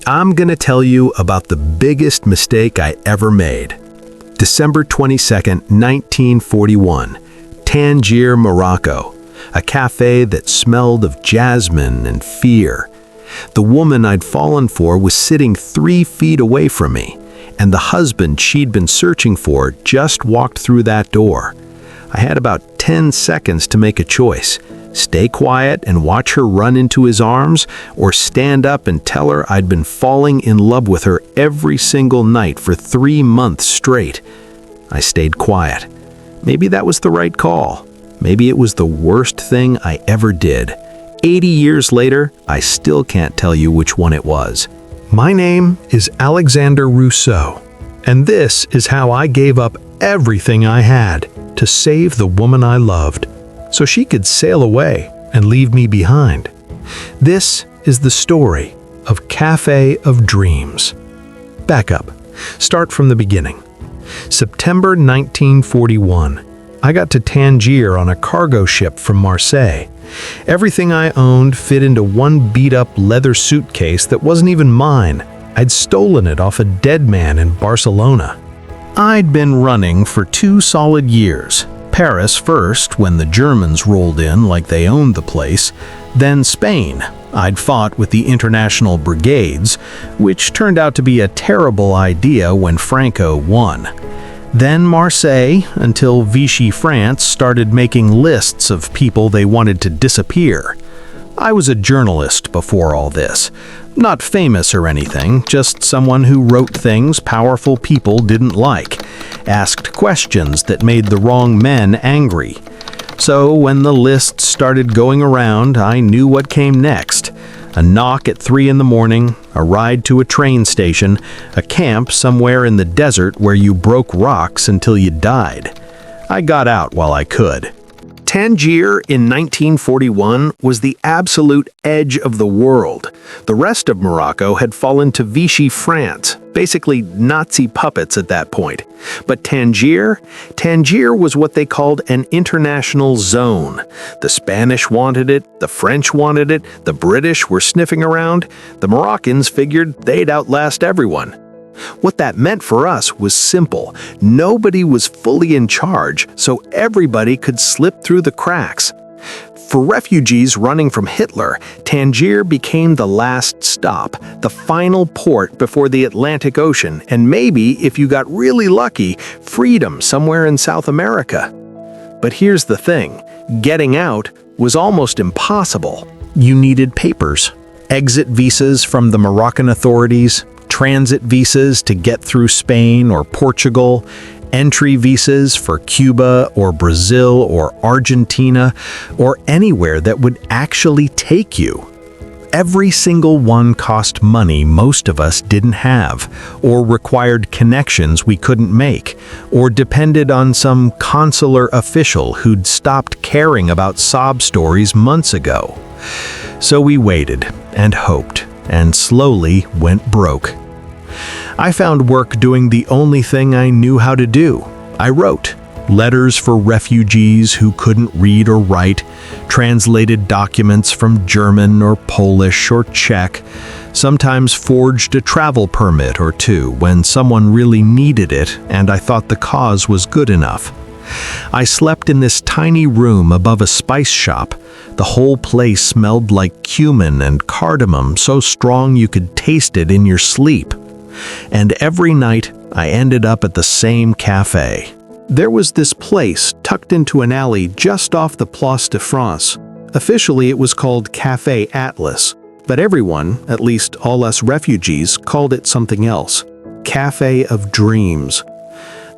I'm gonna tell you about the biggest mistake I ever made. December 22nd, 1941, Tangier, Morocco, a cafe that smelled of jasmine and fear. The woman I'd fallen for was sitting 3 feet away from me, and the husband she'd been searching for just walked through that door. I had about 10 seconds to make a choice. Stay quiet and watch her run into his arms, or stand up and tell her I'd been falling in love with her every single night for 3 months straight. I stayed quiet. Maybe that was the right call. Maybe it was the worst thing I ever did. 80 years later, I still can't tell you which one it was. My name is Alexander Rousseau, and this is how I gave up everything I had to save the woman I loved, so she could sail away and leave me behind. This is the story of Cafe of Dreams. Back up. Start from the beginning. September 1941. I got to Tangier on a cargo ship from Marseille. Everything I owned fit into one beat-up leather suitcase that wasn't even mine. I'd stolen it off a dead man in Barcelona. I'd been running for 2 solid years. Paris first, when the Germans rolled in like they owned the place, then Spain. I'd fought with the international brigades, which turned out to be a terrible idea when Franco won. Then Marseille, until Vichy France started making lists of people they wanted to disappear. I was a journalist before all this. Not famous or anything, just someone who wrote things powerful people didn't like, asked questions that made the wrong men angry. So when the list started going around, I knew what came next. A knock at 3 in the morning, a ride to a train station, a camp somewhere in the desert where you broke rocks until you died. I got out while I could. Tangier in 1941 was the absolute edge of the world. The rest of Morocco had fallen to Vichy France, basically Nazi puppets at that point. But Tangier was what they called an international zone. The Spanish wanted it, the French wanted it, the British were sniffing around. The Moroccans figured they'd outlast everyone. What that meant for us was simple. Nobody was fully in charge, so everybody could slip through the cracks. For refugees running from Hitler, Tangier became the last stop, the final port before the Atlantic Ocean, and maybe, if you got really lucky, freedom somewhere in South America. But here's the thing, getting out was almost impossible. You needed papers, exit visas from the Moroccan authorities, transit visas to get through Spain or Portugal, entry visas for Cuba or Brazil or Argentina, or anywhere that would actually take you. Every single one cost money most of us didn't have, or required connections we couldn't make, or depended on some consular official who'd stopped caring about sob stories months ago. So we waited and hoped, and slowly went broke. I found work doing the only thing I knew how to do. I wrote letters for refugees who couldn't read or write, translated documents from German or Polish or Czech, sometimes forged a travel permit or two when someone really needed it and I thought the cause was good enough. I slept in this tiny room above a spice shop. The whole place smelled like cumin and cardamom, so strong you could taste it in your sleep. And every night, I ended up at the same cafe. There was this place tucked into an alley just off the Place de France. Officially, it was called Café Atlas, but everyone, at least all us refugees, called it something else. Café of Dreams.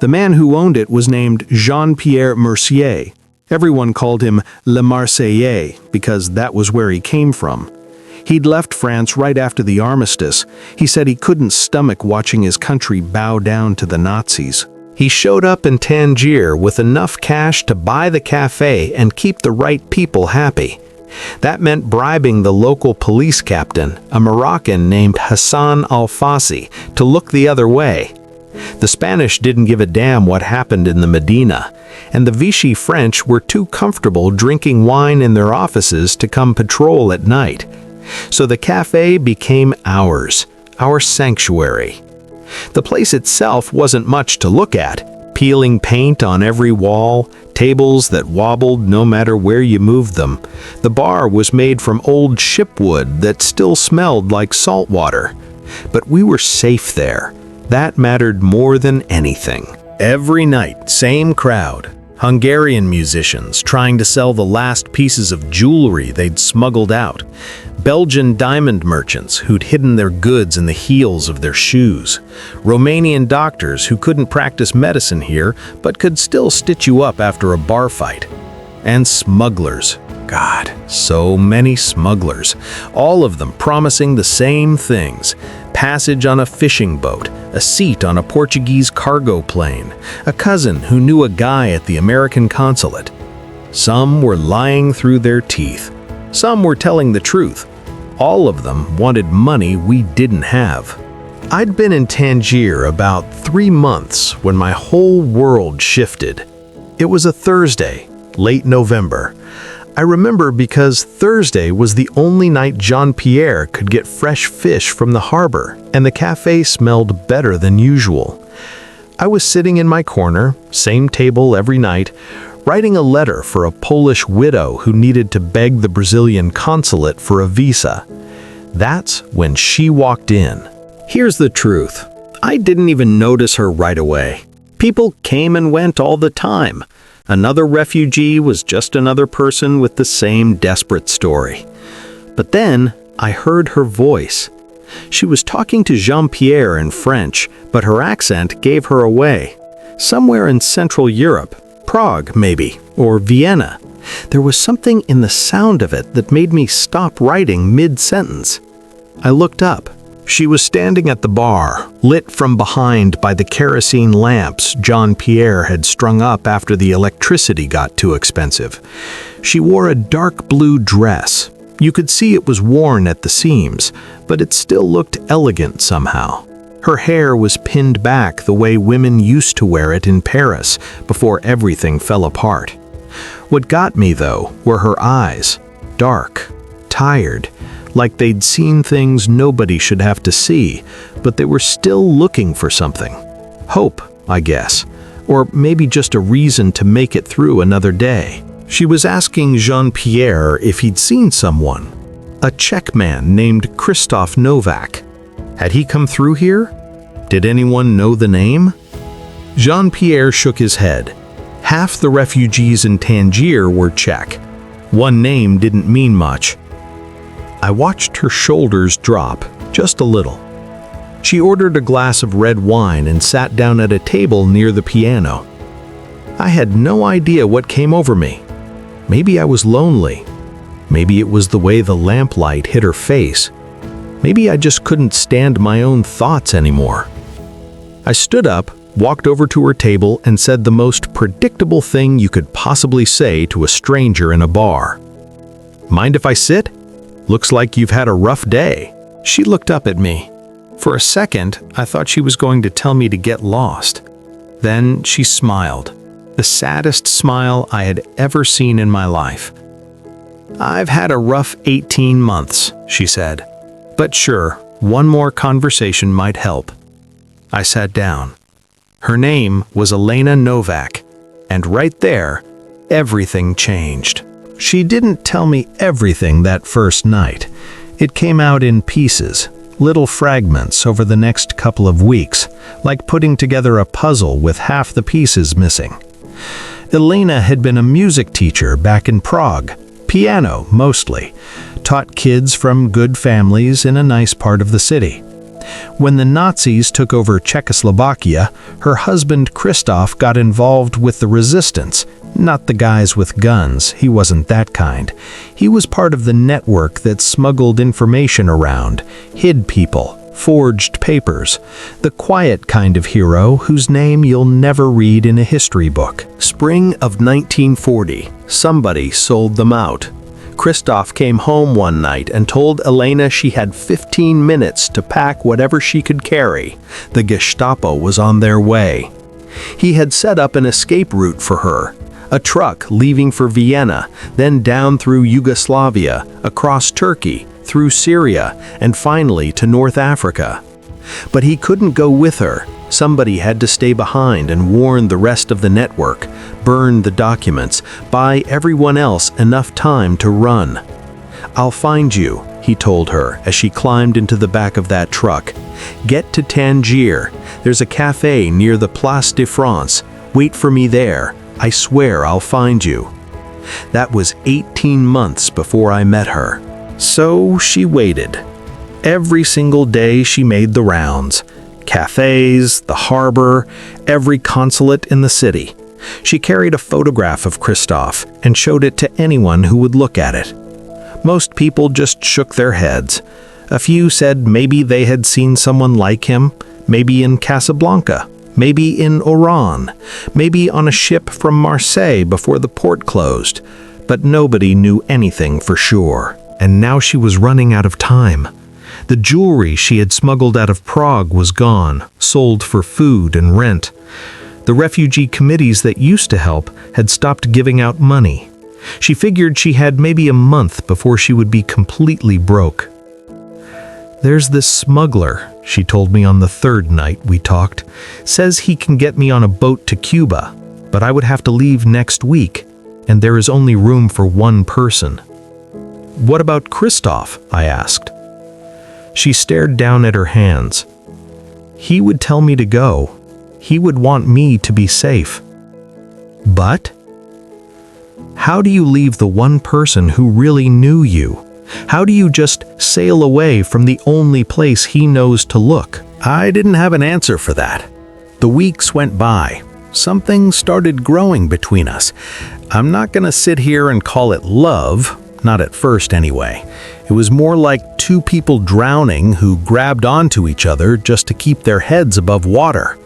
The man who owned it was named Jean-Pierre Mercier. Everyone called him Le Marseillais because that was where he came from. He'd left France right after the armistice. He said he couldn't stomach watching his country bow down to the Nazis. He showed up in Tangier with enough cash to buy the cafe and keep the right people happy. That meant bribing the local police captain, a Moroccan named Hassan Al-Fassi, to look the other way. The Spanish didn't give a damn what happened in the Medina, and the Vichy French were too comfortable drinking wine in their offices to come patrol at night. So the cafe became ours, our sanctuary. The place itself wasn't much to look at. Peeling paint on every wall, tables that wobbled no matter where you moved them. The bar was made from old shipwood that still smelled like salt water. But we were safe there. That mattered more than anything. Every night, same crowd. Hungarian musicians trying to sell the last pieces of jewelry they'd smuggled out. Belgian diamond merchants who'd hidden their goods in the heels of their shoes. Romanian doctors who couldn't practice medicine here but could still stitch you up after a bar fight. And smugglers. God, so many smugglers. All of them promising the same things. Passage on a fishing boat, a seat on a Portuguese cargo plane, a cousin who knew a guy at the American consulate. Some were lying through their teeth. Some were telling the truth. All of them wanted money we didn't have. I'd been in Tangier about 3 months when my whole world shifted. It was a Thursday, late November. I remember because Thursday was the only night Jean-Pierre could get fresh fish from the harbor, and the cafe smelled better than usual. I was sitting in my corner, same table every night, writing a letter for a Polish widow who needed to beg the Brazilian consulate for a visa. That's when she walked in. Here's the truth. I didn't even notice her right away. People came and went all the time. Another refugee was just another person with the same desperate story. But then I heard her voice. She was talking to Jean-Pierre in French, but her accent gave her away. Somewhere in Central Europe, Prague maybe, or Vienna. There was something in the sound of it that made me stop writing mid-sentence. I looked up. She was standing at the bar, lit from behind by the kerosene lamps Jean-Pierre had strung up after the electricity got too expensive. She wore a dark blue dress. You could see it was worn at the seams, but it still looked elegant somehow. Her hair was pinned back the way women used to wear it in Paris before everything fell apart. What got me, though, were her eyes. Dark, tired, like they'd seen things nobody should have to see, but they were still looking for something. Hope, I guess, or maybe just a reason to make it through another day. She was asking Jean-Pierre if he'd seen someone, a Czech man named Elena Novak. Had he come through here? Did anyone know the name? Jean-Pierre shook his head. Half the refugees in Tangier were Czech. One name didn't mean much. I watched her shoulders drop, just a little. She ordered a glass of red wine and sat down at a table near the piano. I had no idea what came over me. Maybe I was lonely. Maybe it was the way the lamplight hit her face. Maybe I just couldn't stand my own thoughts anymore. I stood up, walked over to her table, and said the most predictable thing you could possibly say to a stranger in a bar. "Mind if I sit? Looks like you've had a rough day." She looked up at me. For a second, I thought she was going to tell me to get lost. Then she smiled, the saddest smile I had ever seen in my life. "I've had a rough 18 months, she said. "But sure, one more conversation might help." I sat down. Her name was Elena Novak, and right there, everything changed. She didn't tell me everything that first night. It came out in pieces, little fragments over the next couple of weeks, like putting together a puzzle with half the pieces missing. Elena had been a music teacher back in Prague, piano mostly, taught kids from good families in a nice part of the city. When the Nazis took over Czechoslovakia, her husband Christoph got involved with the resistance. Not the guys with guns, he wasn't that kind. He was part of the network that smuggled information around, hid people, forged papers. The quiet kind of hero whose name you'll never read in a history book. Spring of 1940, somebody sold them out. Christoph came home one night and told Elena she had 15 minutes to pack whatever she could carry. The Gestapo was on their way. He had set up an escape route for her. A truck leaving for Vienna, then down through Yugoslavia, across Turkey, through Syria, and finally to North Africa. But he couldn't go with her. Somebody had to stay behind and warn the rest of the network, burn the documents, buy everyone else enough time to run. "I'll find you," he told her as she climbed into the back of that truck. "Get to Tangier. There's a cafe near the Place de France. Wait for me there. I swear I'll find you." That was 18 months before I met her. So she waited. Every single day she made the rounds. Cafes, the harbor, every consulate in the city. She carried a photograph of Christophe and showed it to anyone who would look at it. Most people just shook their heads. A few said maybe they had seen someone like him, maybe in Casablanca, maybe in Oran, maybe on a ship from Marseille before the port closed. But nobody knew anything for sure. And now she was running out of time. The jewelry she had smuggled out of Prague was gone, sold for food and rent. The refugee committees that used to help had stopped giving out money. She figured she had maybe a month before she would be completely broke. "There's this smuggler," she told me on the third night we talked, "says he can get me on a boat to Cuba, but I would have to leave next week, and there is only room for one person." "What about Christophe?" I asked. She stared down at her hands. "He would tell me to go. He would want me to be safe." "But? How do you leave the one person who really knew you? How do you just sail away from the only place he knows to look?" I didn't have an answer for that. The weeks went by. Something started growing between us. I'm not going to sit here and call it love, not at first anyway. It was more like two people drowning who grabbed onto each other just to keep their heads above water.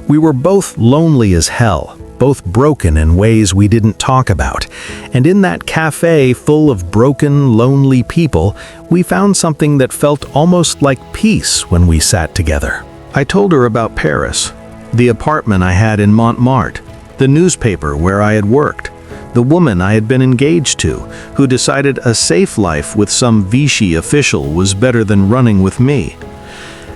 We were both lonely as hell, both broken in ways we didn't talk about. And in that cafe full of broken, lonely people, we found something that felt almost like peace when we sat together. I told her about Paris, the apartment I had in Montmartre, the newspaper where I had worked, the woman I had been engaged to, who decided a safe life with some Vichy official was better than running with me.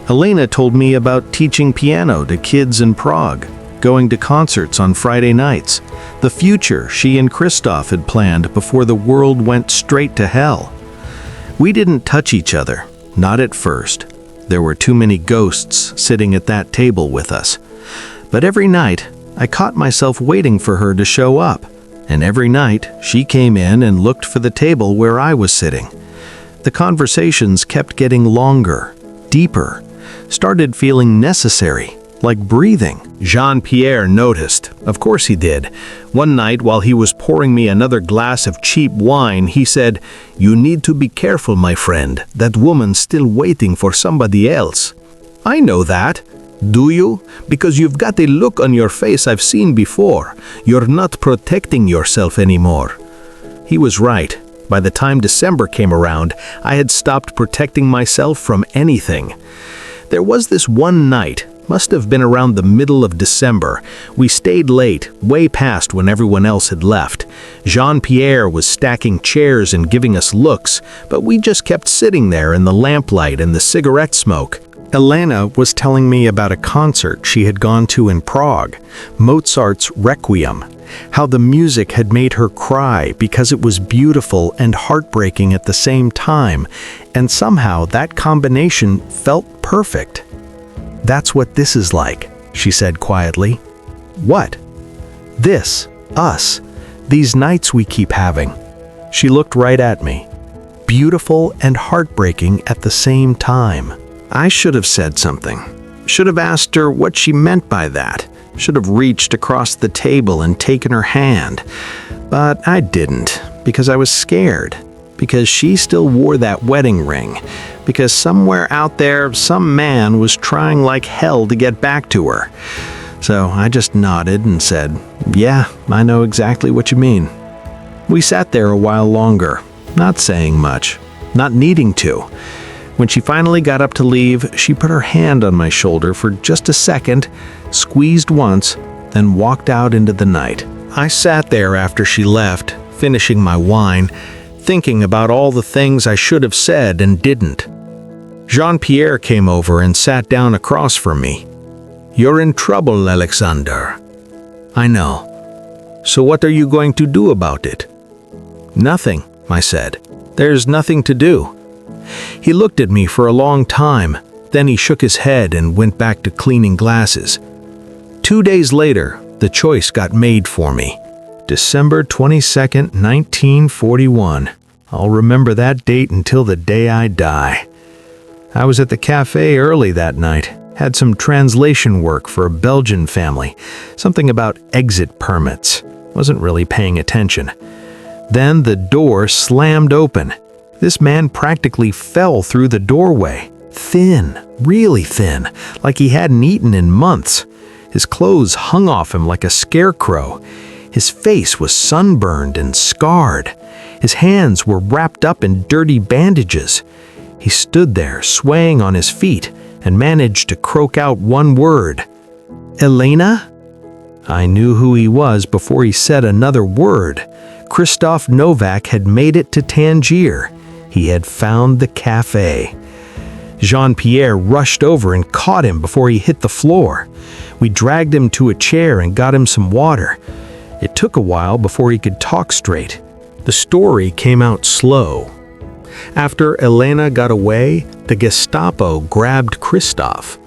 Elena told me about teaching piano to kids in Prague, going to concerts on Friday nights, the future she and Christophe had planned before the world went straight to hell. We didn't touch each other, not at first. There were too many ghosts sitting at that table with us. But every night, I caught myself waiting for her to show up. And every night, she came in and looked for the table where I was sitting. The conversations kept getting longer, deeper, started feeling necessary, like breathing. Jean-Pierre noticed. Of course he did. One night, while he was pouring me another glass of cheap wine, he said, "You need to be careful, my friend. That woman's still waiting for somebody else." "I know that." "Do you? Because you've got a look on your face I've seen before. You're not protecting yourself anymore." He was right. By the time December came around, I had stopped protecting myself from anything. There was this one night, must have been around the middle of December. We stayed late, way past when everyone else had left. Jean-Pierre was stacking chairs and giving us looks, but we just kept sitting there in the lamplight and the cigarette smoke. Elena was telling me about a concert she had gone to in Prague, Mozart's Requiem, how the music had made her cry because it was beautiful and heartbreaking at the same time, and somehow that combination felt perfect. "That's what this is like," she said quietly. "What?" "This, us, these nights we keep having." She looked right at me. Beautiful and heartbreaking at the same time. I should have said something. Should have asked her what she meant by that. Should have reached across the table and taken her hand. But I didn't, because I was scared. Because she still wore that wedding ring. Because somewhere out there, some man was trying like hell to get back to her. So I just nodded and said, "Yeah, I know exactly what you mean." We sat there a while longer, not saying much, not needing to. When she finally got up to leave, she put her hand on my shoulder for just a second, squeezed once, then walked out into the night. I sat there after she left, finishing my wine, thinking about all the things I should have said and didn't. Jean-Pierre came over and sat down across from me. "You're in trouble, Alexander." "I know. So what are you going to do about it?" "Nothing," I said. "There's nothing to do." He looked at me for a long time, then he shook his head and went back to cleaning glasses. 2 days later, the choice got made for me. December 22nd, 1941. I'll remember that date until the day I die. I was at the cafe early that night, had some translation work for a Belgian family, something about exit permits. Wasn't really paying attention. Then the door slammed open. This man practically fell through the doorway. Thin, really thin, like he hadn't eaten in months. His clothes hung off him like a scarecrow. His face was sunburned and scarred. His hands were wrapped up in dirty bandages. He stood there, swaying on his feet, and managed to croak out one word. "Elena?" I knew who he was before he said another word. Elena Novak had made it to Tangier. He had found the cafe. Jean-Pierre rushed over and caught him before he hit the floor. We dragged him to a chair and got him some water. It took a while before he could talk straight. The story came out slow. After Elena got away, the Gestapo grabbed Christophe.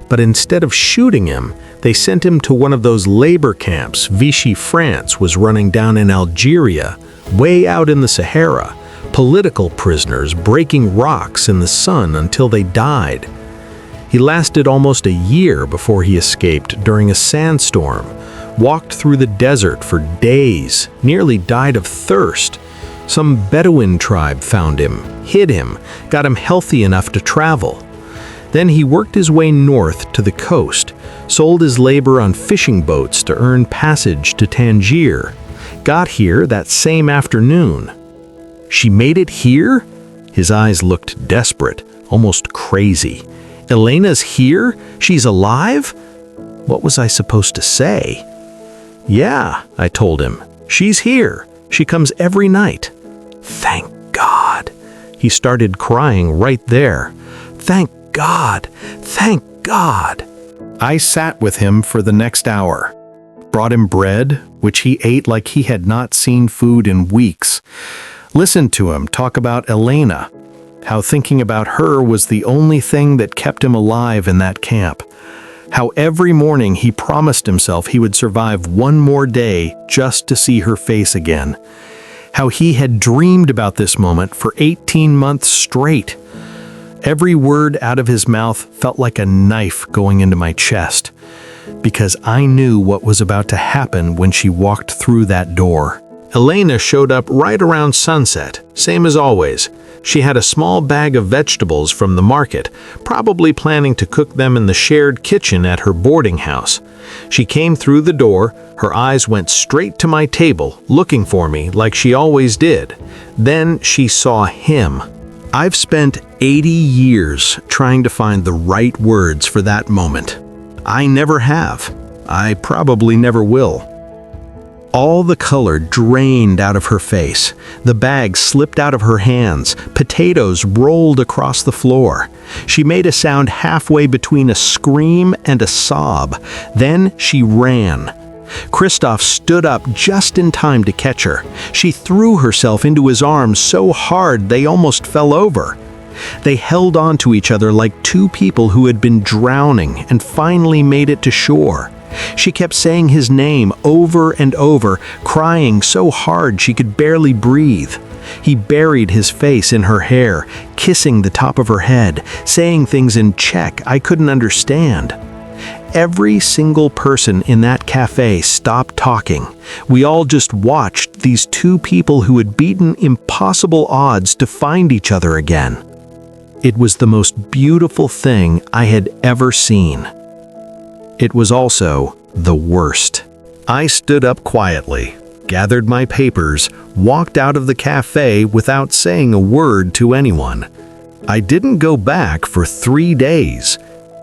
But instead of shooting him, they sent him to one of those labor camps Vichy France was running down in Algeria, way out in the Sahara. Political prisoners breaking rocks in the sun until they died. He lasted almost a year before he escaped during a sandstorm, walked through the desert for days, nearly died of thirst. Some Bedouin tribe found him, hid him, got him healthy enough to travel. Then he worked his way north to the coast, sold his labor on fishing boats to earn passage to Tangier. Got here that same afternoon. "She made it here?" His eyes looked desperate, almost crazy. "Elena's here? She's alive?" What was I supposed to say? "Yeah," I told him. "She's here. She comes every night." "Thank God." He started crying right there. "Thank God. Thank God." I sat with him for the next hour. Brought him bread, which he ate like he had not seen food in weeks. Listened to him talk about Elena, how thinking about her was the only thing that kept him alive in that camp. How every morning he promised himself he would survive one more day just to see her face again. How he had dreamed about this moment for 18 months straight. Every word out of his mouth felt like a knife going into my chest, because I knew what was about to happen when she walked through that door. Elena showed up right around sunset, same as always. She had a small bag of vegetables from the market, probably planning to cook them in the shared kitchen at her boarding house. She came through the door, her eyes went straight to my table, looking for me like she always did. Then she saw him. I've spent 80 years trying to find the right words for that moment. I never have. I probably never will. All the color drained out of her face. The bag slipped out of her hands. Potatoes rolled across the floor. She made a sound halfway between a scream and a sob. Then she ran. Christophe stood up just in time to catch her. She threw herself into his arms so hard they almost fell over. They held on to each other like two people who had been drowning and finally made it to shore. She kept saying his name over and over, crying so hard she could barely breathe. He buried his face in her hair, kissing the top of her head, saying things in Czech I couldn't understand. Every single person in that cafe stopped talking. We all just watched these two people who had beaten impossible odds to find each other again. It was the most beautiful thing I had ever seen. It was also the worst. I stood up quietly, gathered my papers, walked out of the cafe without saying a word to anyone. I didn't go back for 3 days.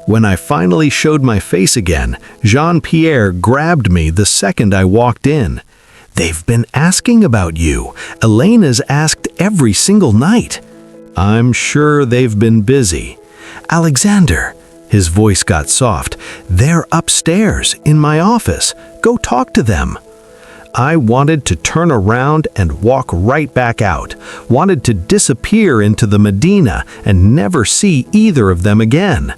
When I finally showed my face again, Jean-Pierre grabbed me the second I walked in. "They've been asking about you. Elena's asked every single night." "I'm sure they've been busy. Alexander, his voice got soft, they're upstairs in my office. Go talk to them. I wanted to turn around and walk right back out, wanted to disappear into the Medina and never see either of them again.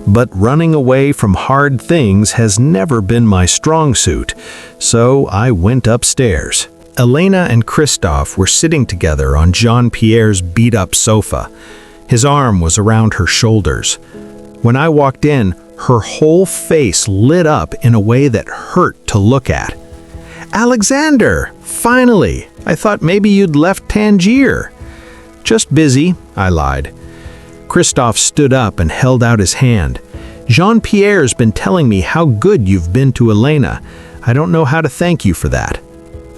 But running away from hard things has never been my strong suit, so I went upstairs. Elena and Christophe were sitting together on Jean-Pierre's beat-up sofa. His arm was around her shoulders. When I walked in, her whole face lit up in a way that hurt to look at. "Alexander, finally! I thought maybe you'd left Tangier." "Just busy," I lied. Christophe stood up and held out his hand. "Jean-Pierre's been telling me how good you've been to Elena. I don't know how to thank you for that."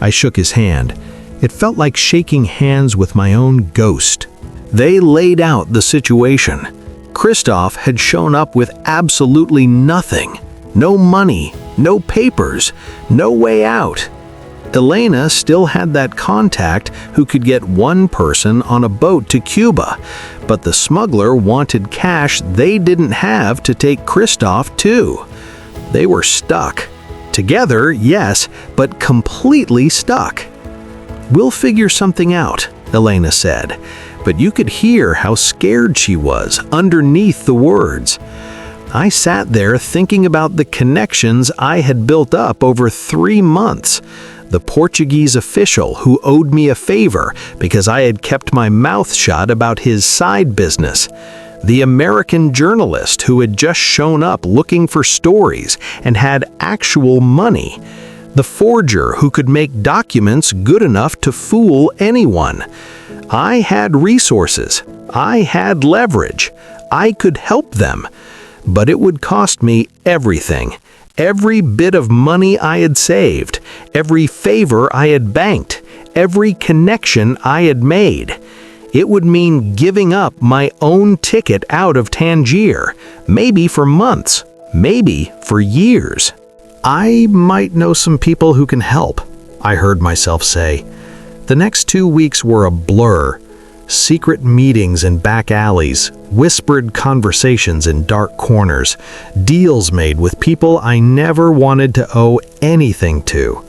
I shook his hand. It felt like shaking hands with my own ghost. They laid out the situation. Christophe had shown up with absolutely nothing. No money, no papers, no way out. Elena still had that contact who could get one person on a boat to Cuba, but the smuggler wanted cash they didn't have to take Christophe too. They were stuck. Together, yes, but completely stuck. "We'll figure something out," Elena said, but you could hear how scared she was underneath the words. I sat there thinking about the connections I had built up over 3 months. The Portuguese official who owed me a favor because I had kept my mouth shut about his side business. The American journalist who had just shown up looking for stories and had actual money. The forger who could make documents good enough to fool anyone. I had resources. I had leverage. I could help them. But it would cost me everything. Every bit of money I had saved, every favor I had banked, every connection I had made. It would mean giving up my own ticket out of Tangier, maybe for months, maybe for years. "I might know some people who can help," I heard myself say. The next 2 weeks were a blur. Secret meetings in back alleys, whispered conversations in dark corners, deals made with people I never wanted to owe anything to.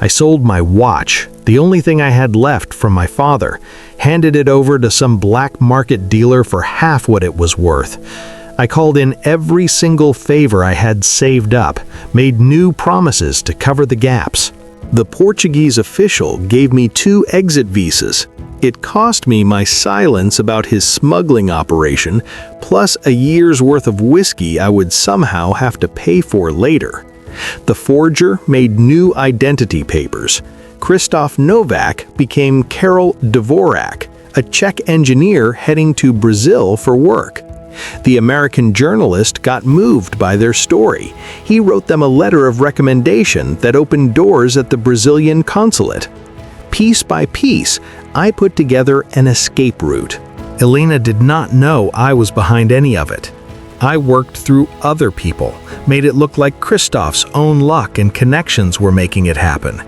I sold my watch, the only thing I had left from my father, handed it over to some black market dealer for half what it was worth. I called in every single favor I had saved up, made new promises to cover the gaps. The Portuguese official gave me 2 exit visas. It cost me my silence about his smuggling operation, plus a year's worth of whiskey I would somehow have to pay for later. The forger made new identity papers. Elena Novak became Karol Dvorak, a Czech engineer heading to Brazil for work. The American journalist got moved by their story. He wrote them a letter of recommendation that opened doors at the Brazilian consulate. Piece by piece, I put together an escape route. Elena did not know I was behind any of it. I worked through other people, made it look like Christophe's own luck and connections were making it happen.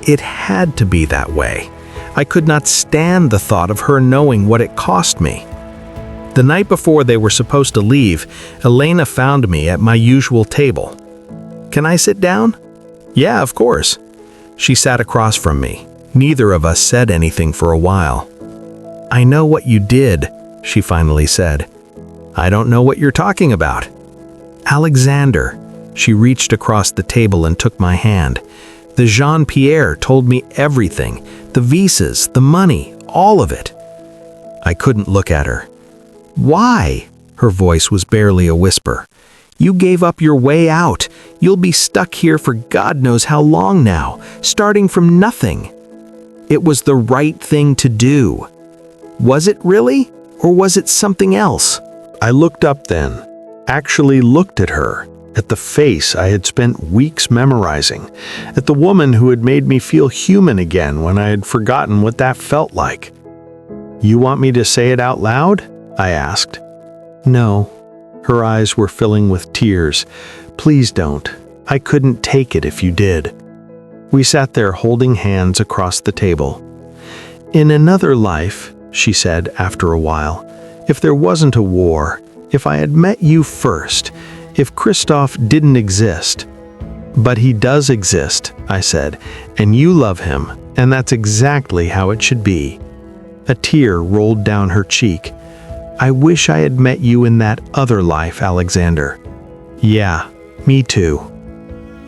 It had to be that way. I could not stand the thought of her knowing what it cost me. The night before they were supposed to leave, Elena found me at my usual table. "Can I sit down?" "Yeah, of course." She sat across from me. Neither of us said anything for a while. "I know what you did," she finally said. "I don't know what you're talking about." "Alexander." She reached across the table and took my hand. "The Jean-Pierre told me everything. The visas, the money, all of it." I couldn't look at her. "Why?" Her voice was barely a whisper. "You gave up your way out. You'll be stuck here for God knows how long now, starting from nothing." It was the right thing to do. Was it really? Or was it something else? I looked up then, actually looked at her, at the face I had spent weeks memorizing, at the woman who had made me feel human again when I had forgotten what that felt like. "You want me to say it out loud?" I asked. "No." Her eyes were filling with tears. "Please don't. I couldn't take it if you did." We sat there holding hands across the table. "In another life," she said after a while, "if there wasn't a war, If I had met you first, if Christoph didn't exist. But he does exist, I said, and you love him, and that's exactly how it should be. A tear rolled down her cheek. I wish I had met you in that other life, Alexander. Yeah, me too.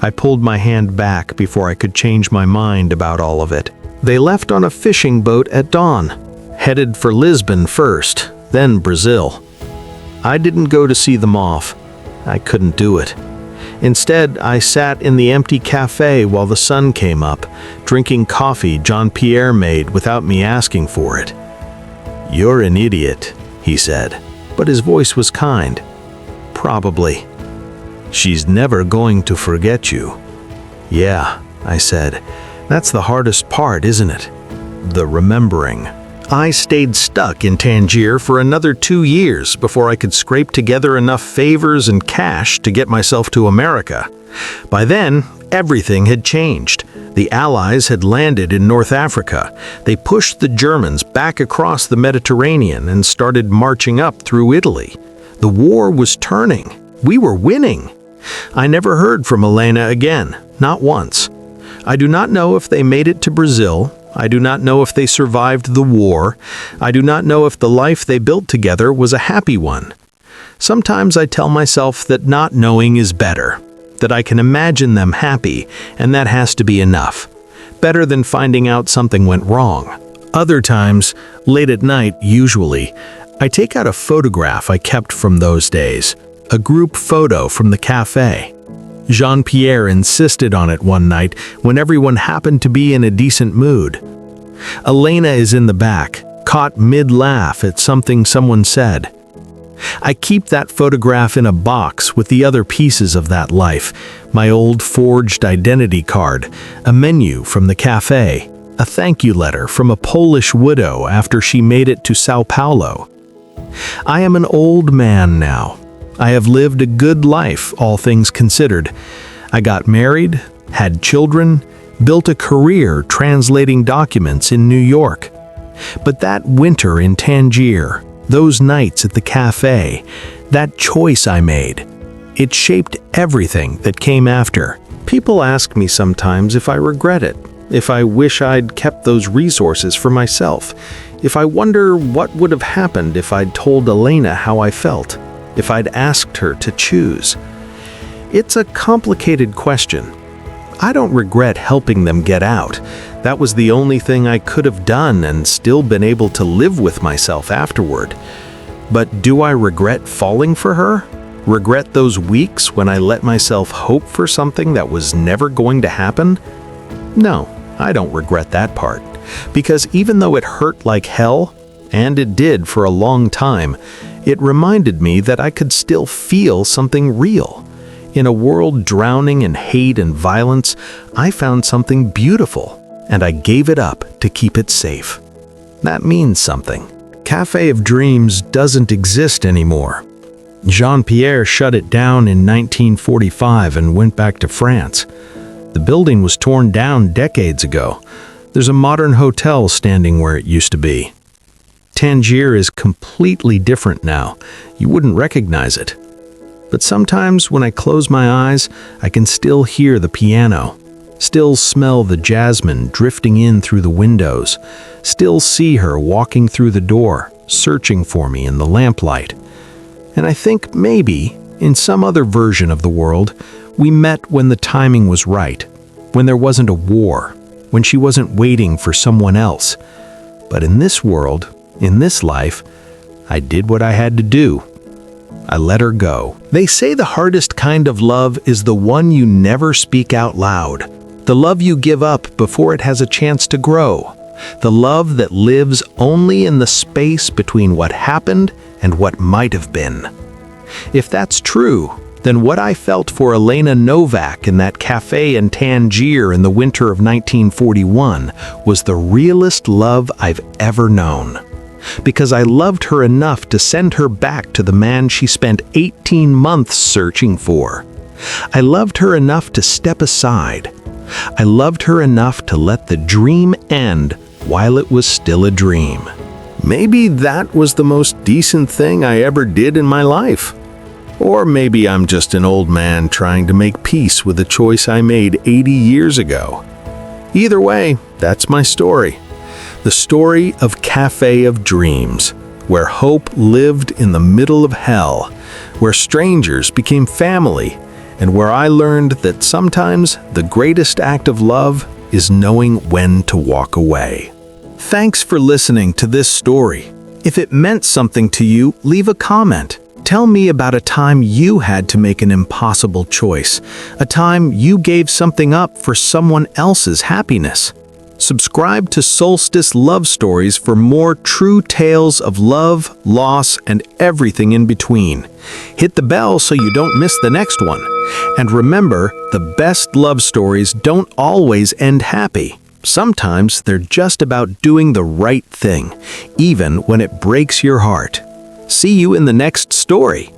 I pulled my hand back before I could change my mind about all of it. They left on a fishing boat at dawn, headed for Lisbon first, then Brazil. I didn't go to see them off. I couldn't do it. Instead, I sat in the empty cafe while the sun came up, drinking coffee Jean-Pierre made without me asking for it. You're an idiot, he said, but his voice was kind. Probably. She's never going to forget you. Yeah, I said. That's the hardest part, isn't it? The remembering. I stayed stuck in Tangier for another 2 years before I could scrape together enough favors and cash to get myself to America. By then, everything had changed. The Allies had landed in North Africa. They pushed the Germans back across the Mediterranean and started marching up through Italy. The war was turning. We were winning. I never heard from Elena again, not once. I do not know if they made it to Brazil. I do not know if they survived the war. I do not know if the life they built together was a happy one. Sometimes I tell myself that not knowing is better, that I can imagine them happy, and that has to be enough. Better than finding out something went wrong. Other times, late at night usually, I take out a photograph I kept from those days, a group photo from the cafe. Jean-Pierre insisted on it one night when everyone happened to be in a decent mood. Elena is in the back, caught mid-laugh at something someone said. I keep that photograph in a box with the other pieces of that life, my old forged identity card, a menu from the cafe, a thank you letter from a Polish widow after she made it to Sao Paulo. I am an old man now. I have lived a good life, all things considered. I got married, had children, built a career translating documents in New York. But that winter in Tangier, those nights at the cafe, that choice I made, it shaped everything that came after. People ask me sometimes if I regret it, if I wish I'd kept those resources for myself, if I wonder what would have happened if I'd told Elena how I felt, if I'd asked her to choose. It's a complicated question. I don't regret helping them get out. That was the only thing I could have done and still been able to live with myself afterward. But do I regret falling for her? Regret those weeks when I let myself hope for something that was never going to happen? No, I don't regret that part. Because even though it hurt like hell, and it did for a long time, it reminded me that I could still feel something real. In a world drowning in hate and violence, I found something beautiful, and I gave it up to keep it safe. That means something. Café of Dreams doesn't exist anymore. Jean-Pierre shut it down in 1945 and went back to France. The building was torn down decades ago. There's a modern hotel standing where it used to be. Tangier is completely different now. You wouldn't recognize it. But sometimes when I close my eyes, I can still hear the piano, still smell the jasmine drifting in through the windows, still see her walking through the door, searching for me in the lamplight. And I think maybe, in some other version of the world, we met when the timing was right, when there wasn't a war, when she wasn't waiting for someone else. But in this world, in this life, I did what I had to do. I let her go. They say the hardest kind of love is the one you never speak out loud. The love you give up before it has a chance to grow. The love that lives only in the space between what happened and what might have been. If that's true, then what I felt for Elena Novak in that cafe in Tangier in the winter of 1941 was the realest love I've ever known. Because I loved her enough to send her back to the man she spent 18 months searching for. I loved her enough to step aside. I loved her enough to let the dream end while it was still a dream. maybe that was the most decent thing I ever did in my life. Or maybe I'm just an old man trying to make peace with a choice I made 80 years ago. Either way, that's my story. The story of Cafe of Dreams, where hope lived in the middle of hell, where strangers became family, and where I learned that sometimes the greatest act of love is knowing when to walk away. Thanks for listening to this story. If it meant something to you, leave a comment. Tell me about a time you had to make an impossible choice, a time you gave something up for someone else's happiness. Subscribe to Solstice Love Stories for more true tales of love, loss, and everything in between. Hit the bell so you don't miss the next one. And remember, the best love stories don't always end happy. Sometimes they're just about doing the right thing, even when it breaks your heart. See you in the next story.